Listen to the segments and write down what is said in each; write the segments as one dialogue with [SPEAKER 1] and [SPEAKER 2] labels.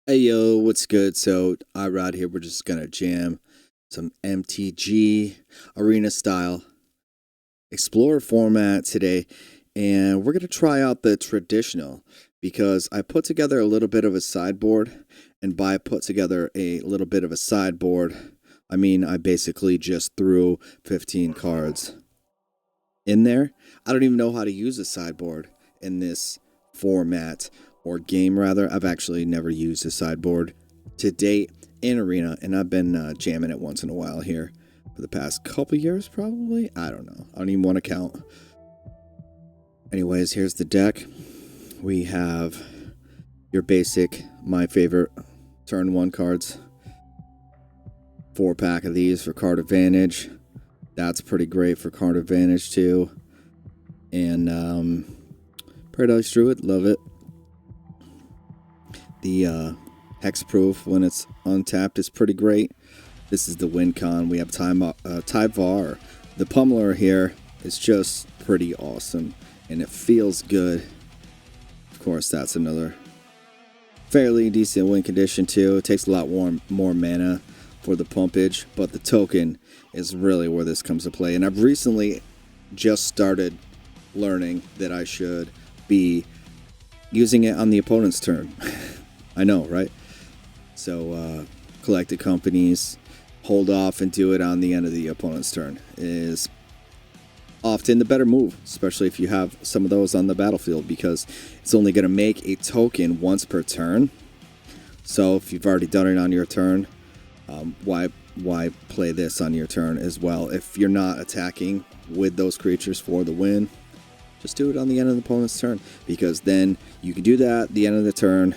[SPEAKER 1] Hey yo, what's good? So Irod here. We're just gonna jam some MTG arena style explorer format today, and we're gonna try out the traditional because I put together a little bit of a sideboard, and by put together a little bit of a sideboard, I mean I basically just threw 15 cards in there. I don't even know how to use a sideboard in this format or game rather. I've actually never used a sideboard to date in Arena, and I've been jamming it once in a while here for the past couple years probably. I don't know. I don't even want to count. Anyways, here's the deck. We have your basic, my favorite, turn 1 cards. 4-pack of these for card advantage. That's pretty great for card advantage too. And Paradise Druid, love it. The hexproof when it's untapped is pretty great. This is the win con. We have Tyvar. The Pummeler here is just pretty awesome, and it feels good. Of course, that's another fairly decent win condition too. It takes a lot more mana for the pumpage, but the token is really where this comes to play. And I've recently just started learning that I should be using it on the opponent's turn. I know, right? So collected companies hold off and do it on the end of the opponent's turn is often the better move, especially if you have some of those on the battlefield, because it's only going to make a token once per turn. So if you've already done it on your turn, why play this on your turn as well? If you're not attacking with those creatures for the win, just do it on the end of the opponent's turn, because then you can do that at the end of the turn,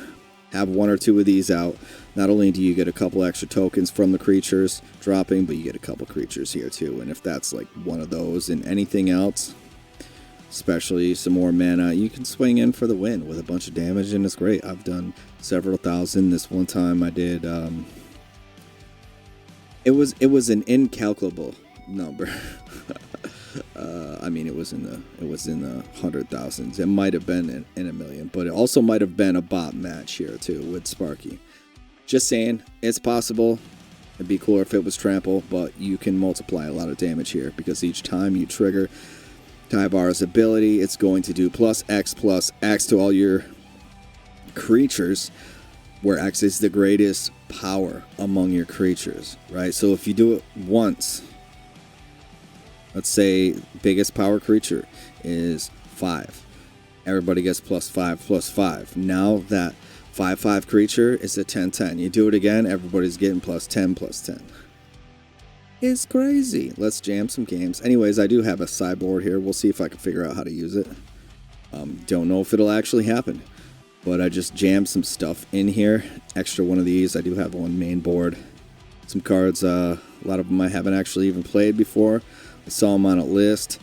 [SPEAKER 1] have 1 or 2 of these out. Not only do you get a couple extra tokens from the creatures dropping, but you get a couple creatures here too. And if that's like one of those and anything else, especially some more mana, you can swing in for the win with a bunch of damage, and it's great. I've done several thousand. This one time I did it was an incalculable number. I mean, it was in the 100,000s. It might have been in a million, but it also might have been a bot match here too with Sparky. Just saying, it's possible. It'd be cooler if it was trample, but you can multiply a lot of damage here, because each time you trigger Tyvar's ability, it's going to do +X to all your creatures, where X is the greatest power among your creatures, right? So if you do it once, let's say biggest power creature is 5. Everybody gets +5. Now that 5/5 creature is a 10/10. You do it again, everybody's getting +10. It's crazy. Let's jam some games. Anyways, I do have a sideboard here. We'll see if I can figure out how to use it. Don't know if it'll actually happen, but I just jammed some stuff in here. Extra one of these. I do have one main board. Some cards, a lot of them I haven't actually even played before. I saw them on a list.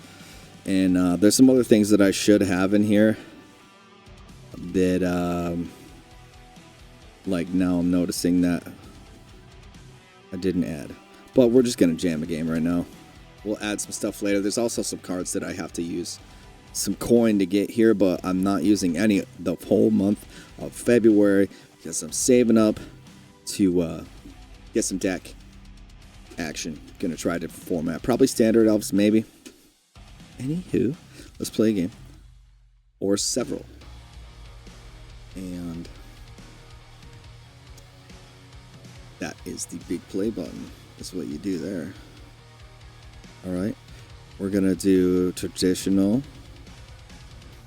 [SPEAKER 1] And there's some other things that I should have in here that, like, now I'm noticing that I didn't add. But we're just going to jam a game right now. We'll add some stuff later. There's also some cards that I have to use some coin to get here, but I'm not using any the whole month of February because I'm saving up to get some deck action. Gonna try a different format. Probably standard elves, maybe. Anywho, let's play a game. Or several. And that is the big play button. That's what you do there. Alright. We're gonna do traditional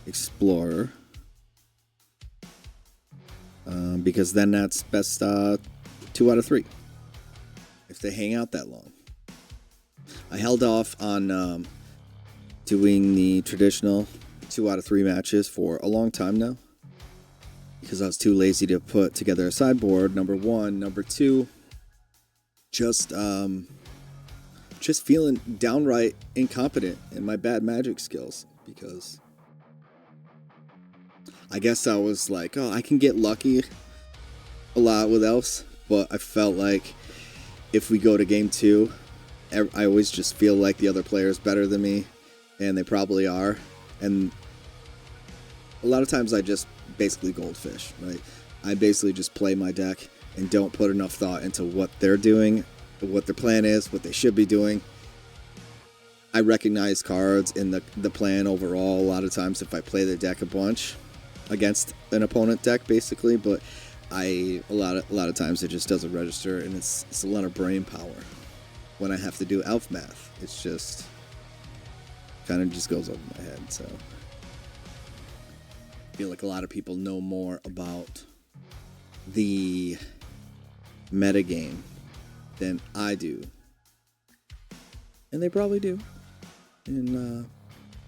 [SPEAKER 1] explorer. Because then that's best 2 out of 3. If they hang out that long. I held off on doing the traditional 2 out of 3 matches for a long time now, because I was too lazy to put together a sideboard, number 1. Number 2, just feeling downright incompetent in my bad magic skills, because I guess I was like, oh, I can get lucky a lot with elves, but I felt like if we go to game 2, I always just feel like the other player is better than me, and they probably are. And a lot of times I just basically goldfish, right? I basically just play my deck and don't put enough thought into what they're doing, what their plan is, what they should be doing. I recognize cards in the plan overall a lot of times if I play the deck a bunch against an opponent deck, basically, but a lot of times it just doesn't register, and it's a lot of brain power when I have to do elf math. It's just kind of just goes over my head. So I feel like a lot of people know more about the metagame than I do, and they probably do. And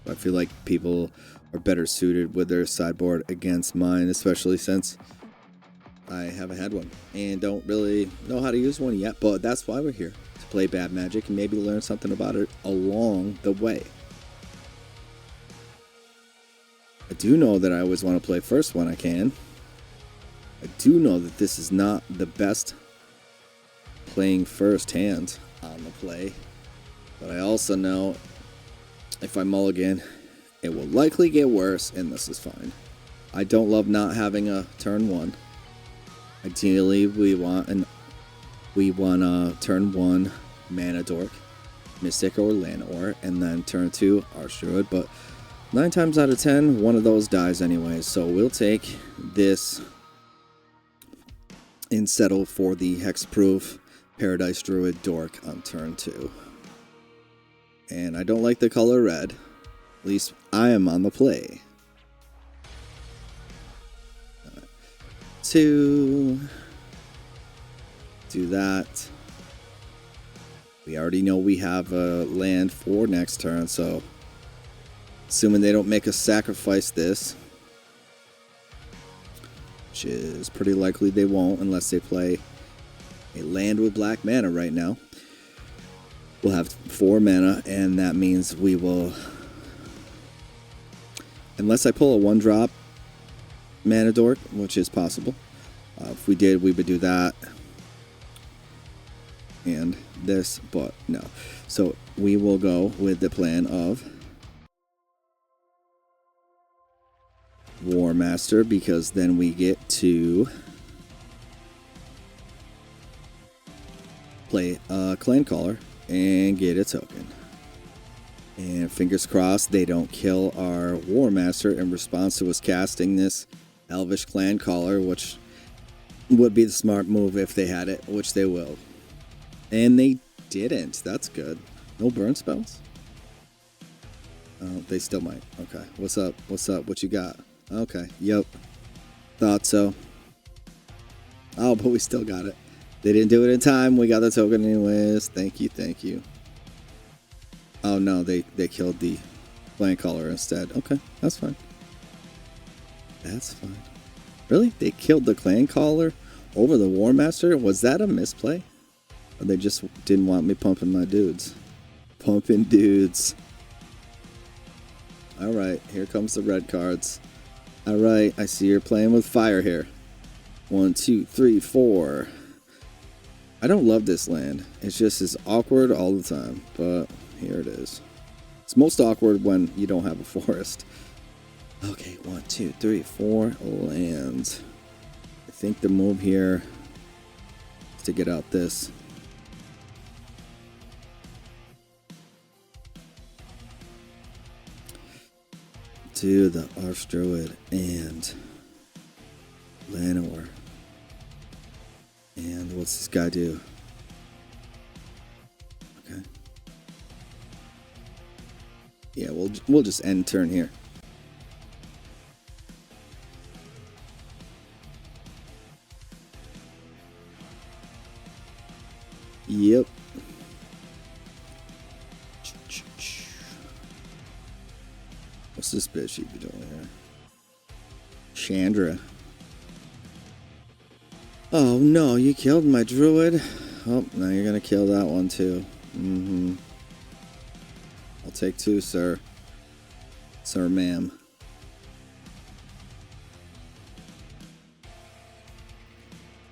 [SPEAKER 1] I feel like people are better suited with their sideboard against mine, especially since I haven't had one and don't really know how to use one yet. But that's why we're here, to play Bad Magic and maybe learn something about it along the way. I do know that I always want to play first when I can. I do know that this is not the best playing first hand on the play, but I also know if I mulligan, it will likely get worse, and this is fine. I don't love not having a turn 1. Ideally, we want a turn 1 mana dork, Mystic or Llanowar, and then turn 2 Archdruid, but 9 times out of 10, one of those dies anyway, so we'll take this and settle for the hexproof Paradise Druid dork on turn 2. And I don't like the color red. At least I am on the play. 2. Do that. We already know we have a land for next turn, so assuming they don't make us sacrifice this, which is pretty likely they won't unless they play a land with black mana right now. We'll have 4 mana, and that means we will, unless I pull a 1-drop mana dork, which is possible. If we did, we would do that and this, but no. So we will go with the plan of Warmaster, because then we get to play a Clancaller and get a token. And fingers crossed they don't kill our Warmaster in response to us casting this Elvish Clancaller, which would be the smart move if they had it, which they will. And they didn't. That's good. No burn spells? Oh, they still might. Okay. What's up? What's up? What you got? Okay. Yep. Thought so. Oh, but we still got it. They didn't do it in time. We got the token anyways. Thank you, thank you. Oh no, they killed the Clancaller instead. Okay, that's fine. That's fine. Really? They killed the Clancaller over the Warmaster? Was that a misplay? Or they just didn't want me pumping my dudes? Pumping dudes. Alright, here comes the red cards. Alright, I see you're playing with fire here. 1, 2, 3, 4. I don't love this land. It's just as awkward all the time, but here it is. It's most awkward when you don't have a forest. Okay, 1, 2, 3, 4 lands. I think the move here is to get out this. To the Archdruid and Llanowar. And what's this guy do? Okay. Yeah, we'll just end turn here. Yep. What's this bitch you be doing here? Chandra. Oh no, you killed my druid. Oh, now you're gonna kill that one too. I'll take 2, sir. Sir, ma'am.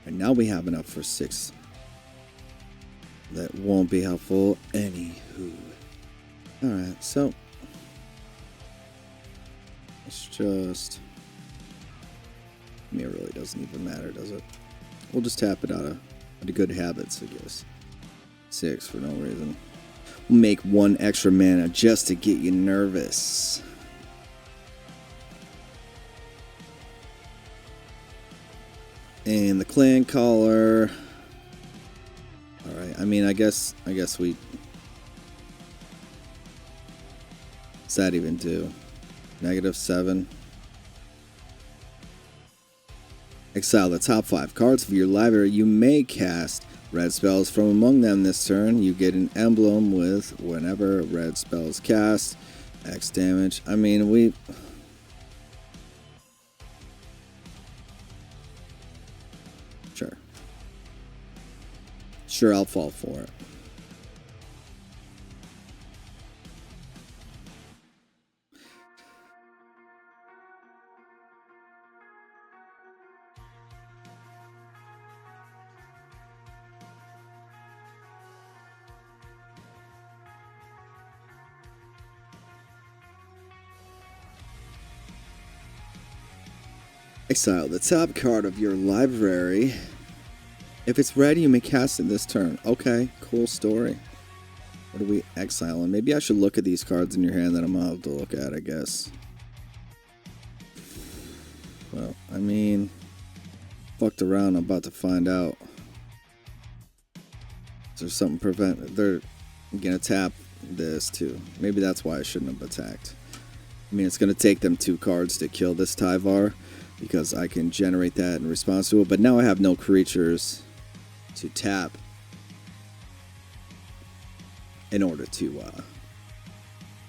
[SPEAKER 1] And now we have enough for 6. That won't be helpful anywho. Alright, so let's just I mean, it really doesn't even matter, does it? We'll just tap it out of good habits, I guess. 6 for no reason. We'll make 1 extra mana just to get you nervous. And the Clancaller. Alright, I mean, I guess we... What's that even do? -7. Exile the top 5 cards of your library. You may cast red spells from among them this turn. You get an emblem with whenever red spells cast. X damage. I mean, we... Sure, I'll fall for it. Exile the top card of your library. If it's red, you may cast it this turn. Okay, cool story. What are we exiling? Maybe I should look at these cards in your hand that I'm gonna have to look at, I guess. Well, I mean, fucked around. I'm about to find out. Is there something prevent? They're gonna tap this too. Maybe that's why I shouldn't have attacked. I mean, it's gonna take them 2 cards to kill this Tyvar because I can generate that in response to it. But now I have no creatures to tap in order to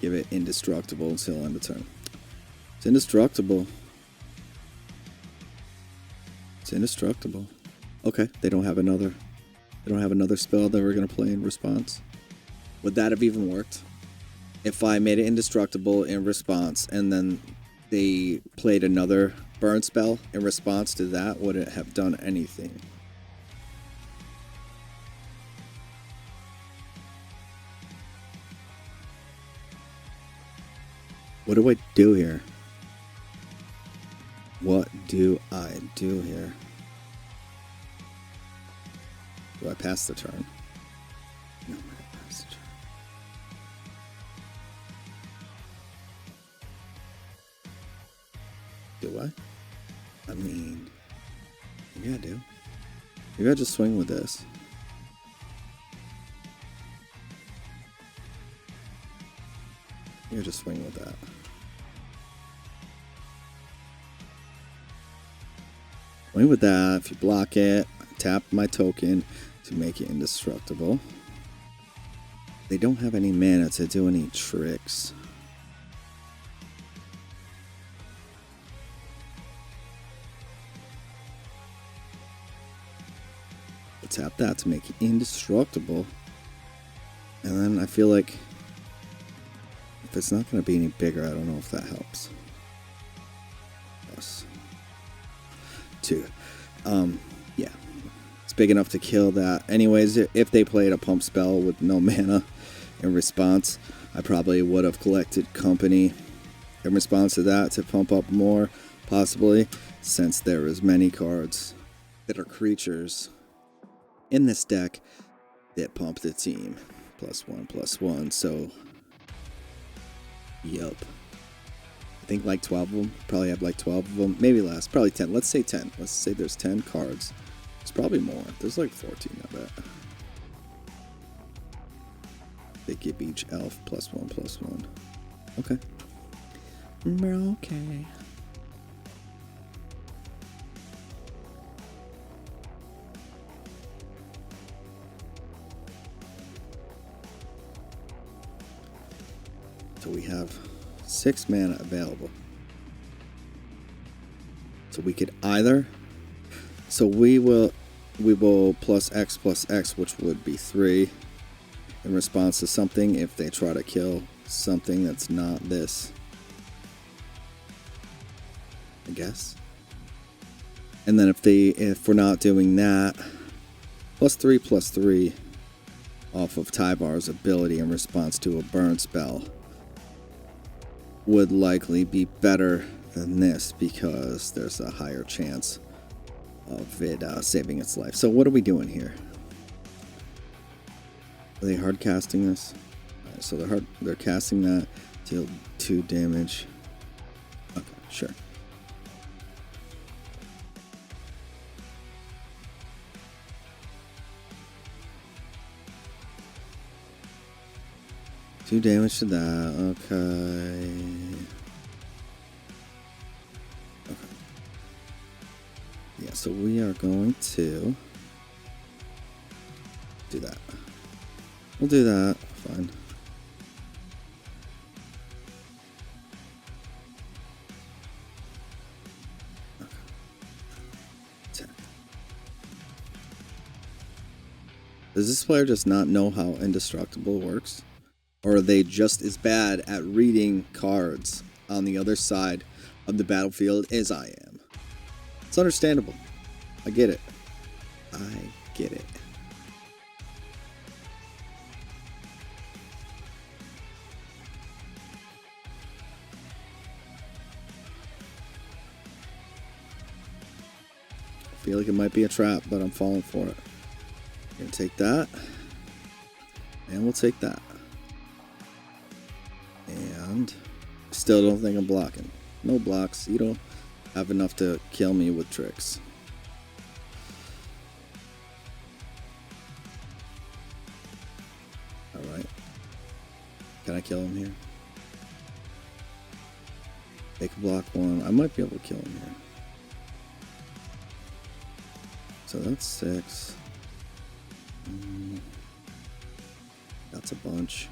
[SPEAKER 1] give it indestructible until end of turn. It's indestructible. It's indestructible. Okay, they don't have another spell that we're gonna play in response. Would that have even worked? If I made it indestructible in response and then they played another burn spell in response to that, would it have done anything? What do I do here? What do I do here? Do I pass the turn? No, I'm gonna pass the turn. Do I? I mean, maybe I do. Maybe I just swing with this. Maybe I just swing with that. Swing with that. If you block it, I tap my token to make it indestructible. They don't have any mana to do any tricks. I tap that to make it indestructible. And then I feel like if it's not going to be any bigger, I don't know if that helps. Plus 2. Yeah. It's big enough to kill that. Anyways, if they played a pump spell with no mana in response, I probably would have collected company in response to that to pump up more, possibly, since there is many cards that are creatures in this deck that pump the team. +1/+1, so yup. I think like 12 of them. Probably have like 12 of them. Maybe less. Probably 10. Let's say 10. Let's say there's 10 cards. There's probably more. There's like 14, I bet. They give each elf +1/+1. Okay. Okay. So we have 6 mana available. So we could either... So we will +X+X, which would be 3, in response to something if they try to kill something that's not this. I guess. And then if we're not doing that, +3/+3 off of Tyvar's ability in response to a burn spell would likely be better than this because there's a higher chance of it saving its life. So what are we doing here? Are they hard casting this? Right, so they're casting that, deal 2 damage. Okay, sure. Two damage to that. Okay. Yeah, so we are going to do that. We'll do that. Fine. Okay. Attack. Does this player just not know how indestructible works? Or are they just as bad at reading cards on the other side of the battlefield as I am? It's understandable. I get it. I get it. I feel like it might be a trap, but I'm falling for it. We're gonna take that. And we'll take that. And still don't think I'm blocking. No blocks. You don't have enough to kill me with tricks. Alright. Can I kill him here? They can block 1. I might be able to kill him here. So that's 6. That's a bunch.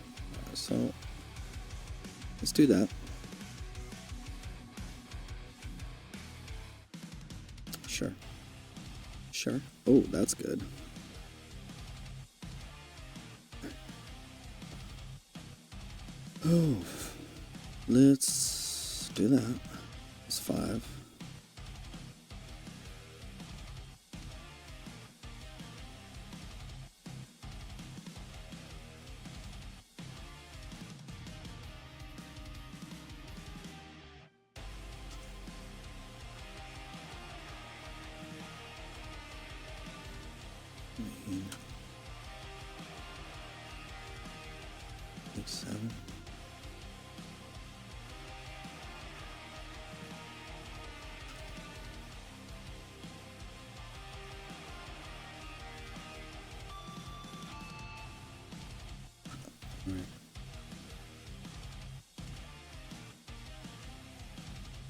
[SPEAKER 1] So let's do that. Sure. Sure. Oh, that's good. Oh, let's do that. It's 5.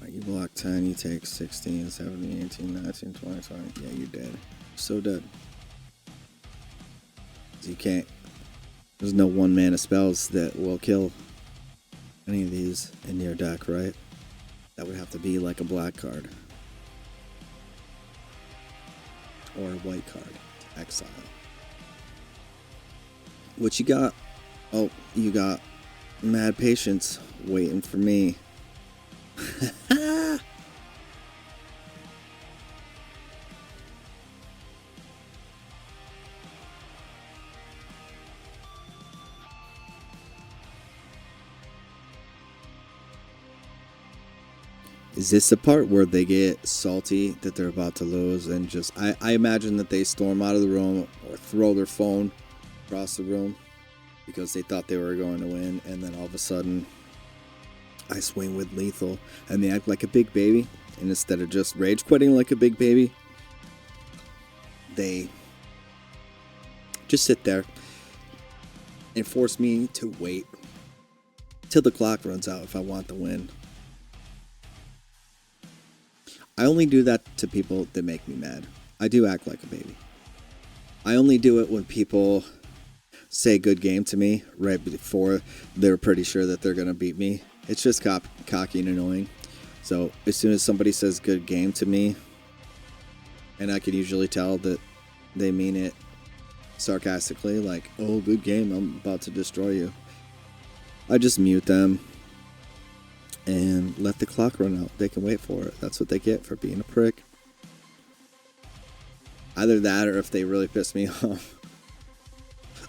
[SPEAKER 1] You block 10, you take 16, 17, 18, 19, 20, 20. Yeah, you're dead. So dead. You can't. There's no 1-mana spells that will kill any of these in your deck, right? That would have to be like a black card. Or a white card to exile. What you got? Oh, you got mad patience waiting for me. Is this the part where they get salty that they're about to lose and just... I imagine that they storm out of the room or throw their phone across the room because they thought they were going to win, and then all of a sudden I swing with lethal and they act like a big baby, and instead of just rage quitting like a big baby, they just sit there and force me to wait till the clock runs out if I want the win. I only do that to people that make me mad. I do act like a baby. I only do it when people say good game to me right before they're pretty sure that they're going to beat me. It's just cocky and annoying. So as soon as somebody says good game to me, and I can usually tell that they mean it sarcastically, like, oh, good game, I'm about to destroy you, I just mute them and let the clock run out. They can wait for it. That's what they get for being a prick. Either that, or if they really piss me off,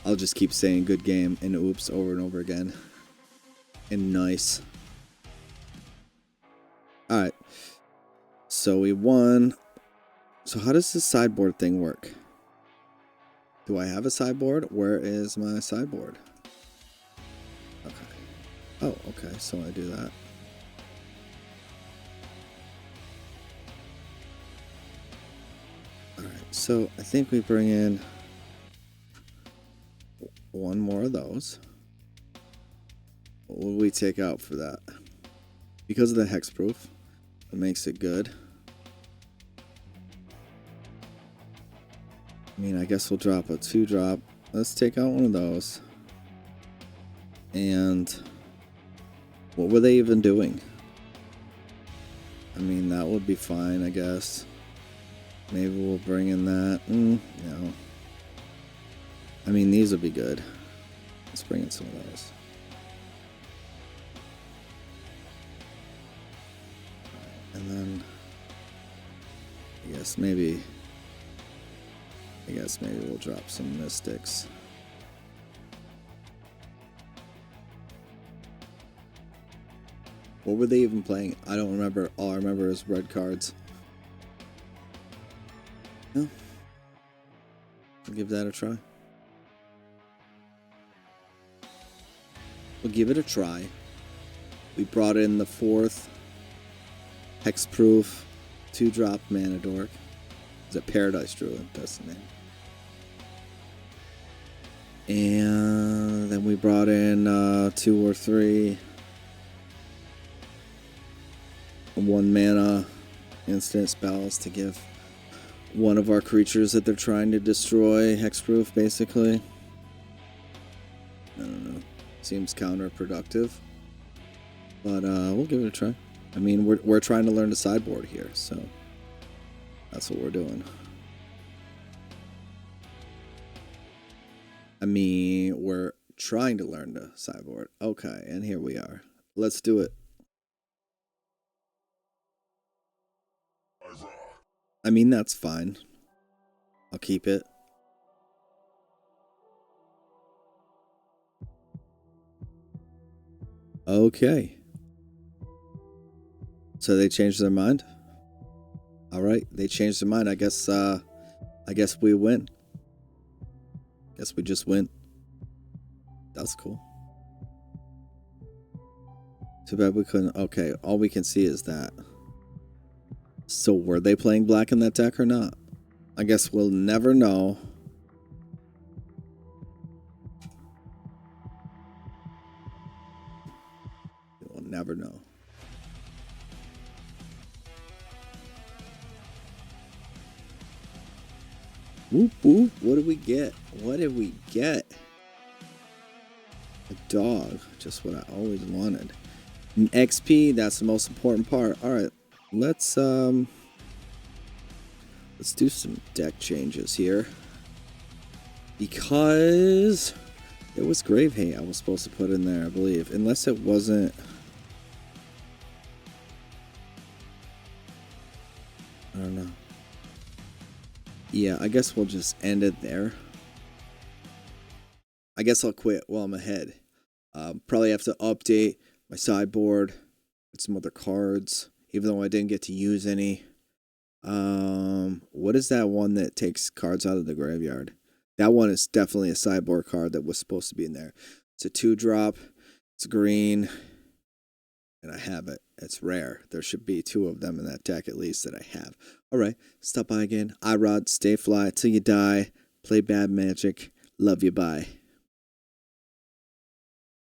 [SPEAKER 1] I'll just keep saying good game and oops over and over again. And nice. Alright. So we won. So how does this sideboard thing work? Do I have a sideboard? Where is my sideboard? Okay. Oh, okay. So I do that. Alright, so I think we bring in one more of those. What will we take out for that? Because of the hexproof, it makes it good. I mean, I guess we'll drop a 2-drop. Let's take out one of those. And what were they even doing? I mean, that would be fine, I guess. Maybe we'll bring in that. No. I mean, these would be good. Let's bring in some of those. And then I guess maybe we'll drop some mystics. What were they even playing? I don't remember. All I remember is red cards. No. We'll give that a try. We'll give it a try. We brought in the 4th hexproof 2-drop mana dork. Is it Paradise Druid? That's the name. And then we brought in 2 or 3 1-mana instant spells to give one of our creatures that they're trying to destroy hexproof, basically. I don't know. Seems counterproductive. But we'll give it a try. I mean, we're trying to learn the sideboard here, so that's what we're doing. I mean, we're trying to learn the sideboard. Okay, and here we are. Let's do it. I mean, that's fine. I'll keep it. Okay. So they changed their mind? Alright, they changed their mind. I guess we win. Guess we just win. That's cool. Too bad we couldn't. Okay, all we can see is that. So were they playing black in that deck or not? I guess we'll never know. We'll never know. Whoop whoop. What did we get? What did we get? A dog. Just what I always wanted. An XP, that's the most important part. Alright. Let's do some deck changes here. Because it was Grave Hate I was supposed to put in there, I believe. Unless it wasn't. I don't know. Yeah, I guess we'll just end it there. I guess I'll quit while I'm ahead. Probably have to update my sideboard with some other cards, even though I didn't get to use any. What is that one that takes cards out of the graveyard? That one is definitely a sideboard card that was supposed to be in there. It's a 2-drop. It's green. And I have it. It's rare. There should be 2 of them in that deck at least that I have. Alright, stop by again. Irod, stay fly till you die. Play bad magic. Love you, bye.